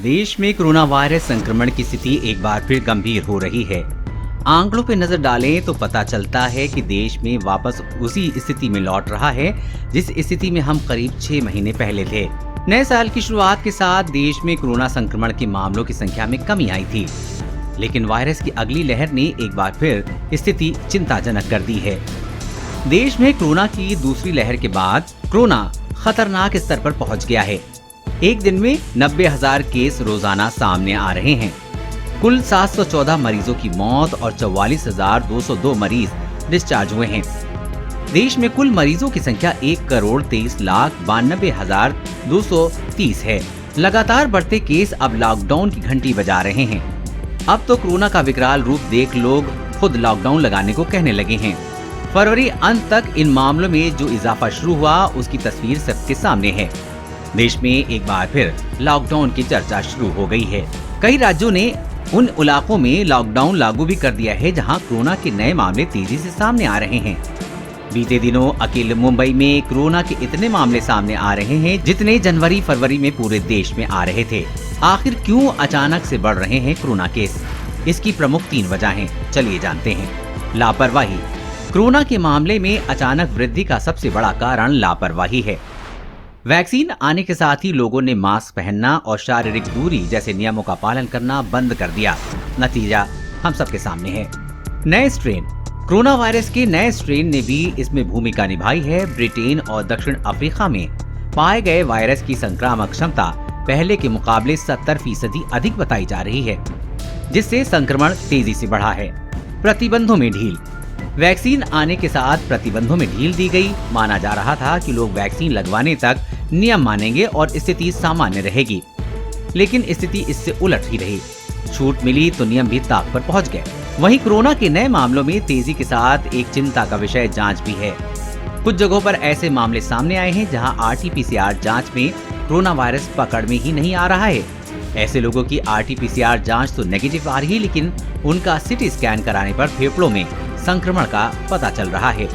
देश में corona virus संक्रमण की स्थिति एक बार फिर गंभीर हो रही है। आंकड़ों पर नजर डालें तो पता चलता है कि देश में वापस उसी स्थिति में लौट रहा है जिस स्थिति में हम करीब 6 महीने पहले थे। नए साल की शुरुआत के साथ देश में कोरोना संक्रमण के मामलों की संख्या में कमी आई थी, लेकिन वायरस की अगली लहर ने एक बार फिर स्थिति चिंताजनक कर दी है। देश में कोरोना की दूसरी लहर के बाद कोरोना खतरनाक स्तर पर पहुंच गया है। एक दिन में 90,000 केस रोजाना सामने आ रहे हैं। कुल 714 मरीजों की मौत और 44,202 मरीज डिस्चार्ज हुए हैं। देश में कुल मरीजों की संख्या 1,23,92,230 है। लगातार बढ़ते केस अब लॉकडाउन की घंटी बजा रहे हैं। अब तो कोरोना का विकराल रूप देख लोग खुद लॉकडाउन लगाने को कहने लगे हैं। फरवरी अंत तक इन मामलों में जो इजाफा शुरू हुआ उसकी तस्वीर सबके सामने है। देश में एक बार फिर लॉकडाउन की चर्चा शुरू हो गई है। कई राज्यों ने उन इलाकों में लॉकडाउन लागू भी कर दिया है जहां कोरोना के नए मामले तेजी से सामने आ रहे हैं। बीते दिनों अकेले मुंबई में कोरोना के इतने मामले सामने आ रहे हैं जितने जनवरी फरवरी में पूरे देश में आ रहे थे। आखिर क्यों अचानक से बढ़ रहे हैं कोरोना केस? इसकी प्रमुख 3 वजहें चलिए जानते हैं। लापरवाही। कोरोना के मामले में अचानक वृद्धि का सबसे बड़ा कारण लापरवाही है। वैक्सीन आने के साथ ही लोगों ने मास्क पहनना और शारीरिक दूरी जैसे नियमों का पालन करना बंद कर दिया। नतीजा हम सबके सामने है। नए स्ट्रेन। कोरोना वायरस के नए स्ट्रेन ने भी इसमें भूमिका निभाई है। ब्रिटेन और दक्षिण अफ्रीका में पाए गए वायरस की संक्रामक क्षमता पहले के मुकाबले 70% अधिक बताई जा रही है, जिससे संक्रमण तेजी से बढ़ा है। प्रतिबंधों में ढील। वैक्सीन आने के साथ प्रतिबंधों में ढील दी गई। माना जा रहा था कि लोग वैक्सीन लगवाने तक नियम मानेंगे और स्थिति सामान्य रहेगी, लेकिन स्थिति इससे उलट ही रही। छूट मिली तो नियम भी ताक पर पहुंच गए। वहीं कोरोना के नए मामलों में तेजी के साथ एक चिंता का विषय जांच भी है। कुछ जगहों पर ऐसे मामले सामने आए हैं जहां RT-PCR जांच में कोरोना वायरस पकड़ में ही नहीं आ रहा है। ऐसे लोगों की RT-PCR जांच तो नेगेटिव आ रही है, लेकिन उनका CT स्कैन कराने पर फेफड़ों में संक्रमण का पता चल रहा है।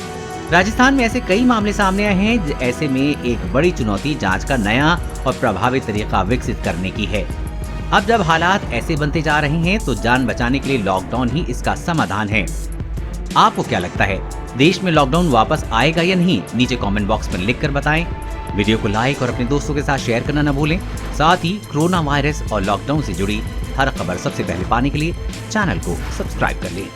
राजस्थान में ऐसे कई मामले सामने आए हैं। ऐसे में एक बड़ी चुनौती जांच का नया और प्रभावी तरीका विकसित करने की है। अब जब हालात ऐसे बनते जा रहे हैं तो जान बचाने के लिए लॉकडाउन ही इसका समाधान है। आपको क्या लगता है, देश में लॉकडाउन वापस आएगा या नहीं? नीचे कमेंट बॉक्स में लिखकर बताएं। वीडियो को लाइक और अपने दोस्तों के साथ शेयर करना न भूलें। साथ ही कोरोना वायरस और लॉकडाउन से जुड़ी हर खबर सबसे पहले पाने के लिए चैनल को सब्सक्राइब कर लें।